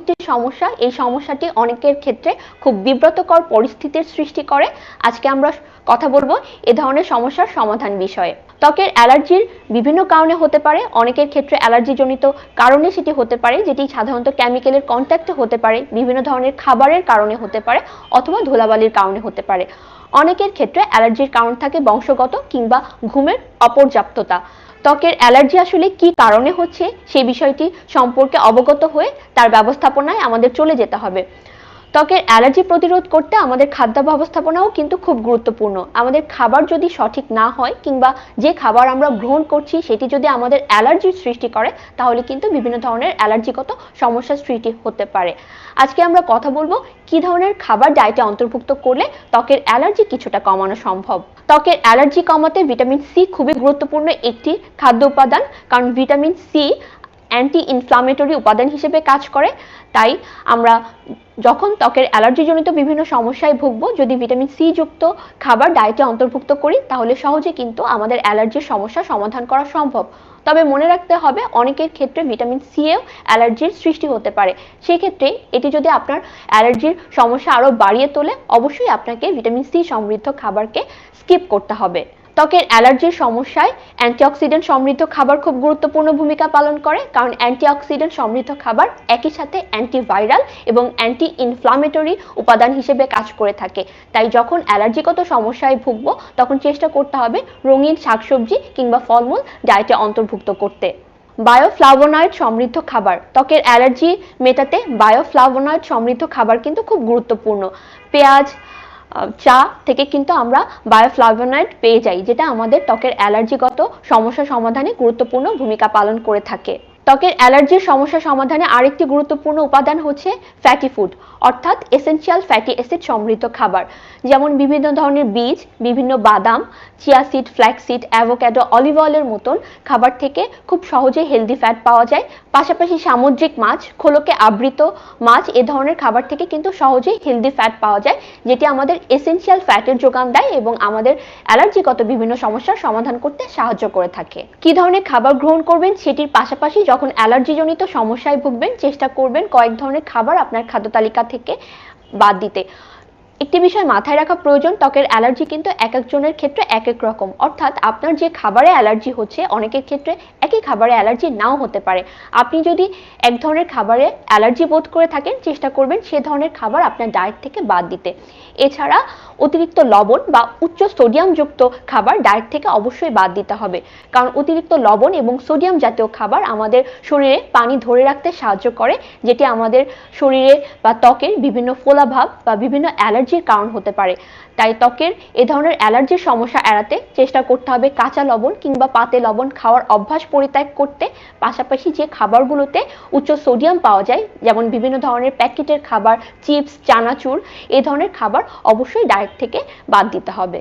একটি সমস্যা, এই সমস্যাটি অনেকের ক্ষেত্রে খুব বিব্রতকর পরিস্থিতির সৃষ্টি করে। আজকে আমরা কথা বলবো এ ধরনের সমস্যার সমাধান বিষয়ে। ত্বকের অ্যালার্জির বিভিন্ন কারণে হতে পারে, অনেকের ক্ষেত্রে অ্যালার্জিজনিত কারণে সেটি হতে পারে, যেটি সাধারণত কেমিক্যালের কন্ট্যাক্টে হতে পারে, বিভিন্ন ধরনের খাবারের কারণে হতে পারে অথবা ধুলাবালির কারণে হতে পারে। অনেকের ক্ষেত্রে অ্যালার্জির কারণ থাকে বংশগত কিংবা ঘুমের অপর্যাপ্ততা। ত্বকের অ্যালার্জি আসলে কি কারণে হচ্ছে সেই বিষয়টি সম্পর্কে অবগত হয়ে তার ব্যবস্থাপনায় আমাদের চলে যেতে হবে। ত্বকের অ্যালার্জি প্রতিরোধ করতে আমাদের খাদ্য ব্যবস্থাপনাও কিন্তু খুব গুরুত্বপূর্ণ। আমাদের খাবার যদি সঠিক না হয় কিংবা যে খাবার আমরা গ্রহণ করছি সেটি যদি আমাদের অ্যালার্জির সৃষ্টি করে, তাহলে কিন্তু বিভিন্ন ধরনের অ্যালার্জিগত সমস্যার সৃষ্টি হতে পারে। আজকে আমরা কথা বলবো কি ধরনের খাবার ডায়েটে অন্তর্ভুক্ত করলে ত্বকের অ্যালার্জি কিছুটা কমানো সম্ভব। ত্বকের অ্যালার্জি কমাতে ভিটামিন সি খুবই গুরুত্বপূর্ণ একটি খাদ্য উপাদান, কারণ ভিটামিন সি অ্যান্টি ইনফ্লামেটরি উপাদান হিসেবে কাজ করে। তাই আমরা যখন ত্বকের অ্যালার্জিজনিত বিভিন্ন সমস্যায় ভুগবো, যদি ভিটামিন সি যুক্ত খাবার ডায়েটে অন্তর্ভুক্ত করি, তাহলে সহজে কিন্তু আমাদের অ্যালার্জির সমস্যা সমাধান করা সম্ভব। তবে মনে রাখতে হবে অনেকের ক্ষেত্রে ভিটামিন সি এও অ্যালার্জির সৃষ্টি হতে পারে। সেই ক্ষেত্রে এটি যদি আপনার অ্যালার্জির সমস্যা আরও বাড়িয়ে তোলে, অবশ্যই আপনাকে ভিটামিন সি সমৃদ্ধ খাবারকে স্কিপ করতে হবে। ত্বকের অ্যালার্জির সমস্যায় অ্যান্টিঅক্সিডেন্ট সমৃদ্ধ খাবার খুব গুরুত্বপূর্ণ ভূমিকা পালন করে, কারণ অ্যান্টিঅক্সিডেন্ট সমৃদ্ধ খাবার একই সাথে অ্যান্টিভাইরাল এবং অ্যান্টি ইনফ্লামেটরি উপাদান হিসেবে কাজ করে থাকে। তাই যখন অ্যালার্জিগত সমস্যায় ভুগবো, তখন চেষ্টা করতে হবে রঙিন শাকসবজি কিংবা ফলমূল ডায়েটে অন্তর্ভুক্ত করতে। বায়োফ্লাভোনয়েড সমৃদ্ধ খাবার। ত্বকের অ্যালার্জি মেটাতে বায়োফ্লাভোনয়েড সমৃদ্ধ খাবার কিন্তু খুব গুরুত্বপূর্ণ। পেঁয়াজ, চা থেকে কিন্তু আমরা বায়োফ্লাভোনয়েড পেয়ে যাই, যেটা আমাদের ত্বকের অ্যালার্জিগত সমস্যা সমাধানে গুরুত্বপূর্ণ ভূমিকা পালন করে থাকে। ত্বকের অ্যালার্জির সমস্যা সমাধানে আরেকটি গুরুত্বপূর্ণ উপাদান হচ্ছে ফ্যাটি ফুড, অর্থাৎ এসেনশিয়াল ফ্যাটি অ্যাসিড সমৃদ্ধ খাবার, যেমন বিভিন্ন ধরনের বীজ, বিভিন্ন বাদাম, chia seed, flax seed, avocado, olive অয়েলের মতন খাবার থেকে খুব সহজে হেলদি ফ্যাট পাওয়া যায়। পাশাপাশি সামুদ্রিক মাছ, খোলকে আবৃত মাছ, এ ধরনের খাবার থেকে কিন্তু সহজেই হেলদি ফ্যাট পাওয়া যায়, যেটি আমাদের এসেনশিয়াল ফ্যাটের যোগান দেয় এবং আমাদের অ্যালার্জিগত বিভিন্ন সমস্যার সমাধান করতে সাহায্য করে থাকে। কি ধরনের খাবার গ্রহণ করবেন সেটির পাশাপাশি যখন অ্যালার্জিজনিত সমস্যায় ভুগবেন, চেষ্টা করবেন কয়েক ধরনের খাবার আপনার খাদ্য তালিকা থেকে বাদ দিতে। একটি বিষয় মাথায় রাখা প্রয়োজন, ত্বকের অ্যালার্জি কিন্তু এক একজনের ক্ষেত্রে এক এক রকম, অর্থাৎ আপনার যে খাবারে অ্যালার্জি হচ্ছে অনেকের ক্ষেত্রে একই খাবারে অ্যালার্জি নাও হতে পারে। আপনি যদি এক ধরনের খাবারে অ্যালার্জি বোধ করে থাকেন, চেষ্টা করবেন সে ধরনের খাবার আপনার ডায়েট থেকে বাদ দিতে। এছাড়া অতিরিক্ত লবণ বা উচ্চ সোডিয়ামযুক্ত খাবার ডায়েট থেকে অবশ্যই বাদ দিতে হবে, কারণ অতিরিক্ত লবণ এবং সোডিয়াম জাতীয় খাবার আমাদের শরীরে পানি ধরে রাখতে সাহায্য করে, যেটি আমাদের শরীরে বা ত্বকের বিভিন্ন ফোলাভাব বা বিভিন্ন অ্যালার্জির কারণ হতে পারে। তাই ত্বকের এ ধরনের অ্যালার্জির সমস্যা এড়াতে চেষ্টা করতে হবে কাঁচা লবণ কিংবা পাতে লবণ খাওয়ার অভ্যাস পরিত্যাগ করতে। পাশাপাশি যে খাবারগুলোতে উচ্চ সোডিয়াম পাওয়া যায়, যেমন বিভিন্ন ধরনের প্যাকেটের খাবার, চিপস, চানাচুর, এ ধরনের খাবার অবশ্যই ডায়েট থেকে বাদ দিতে হবে।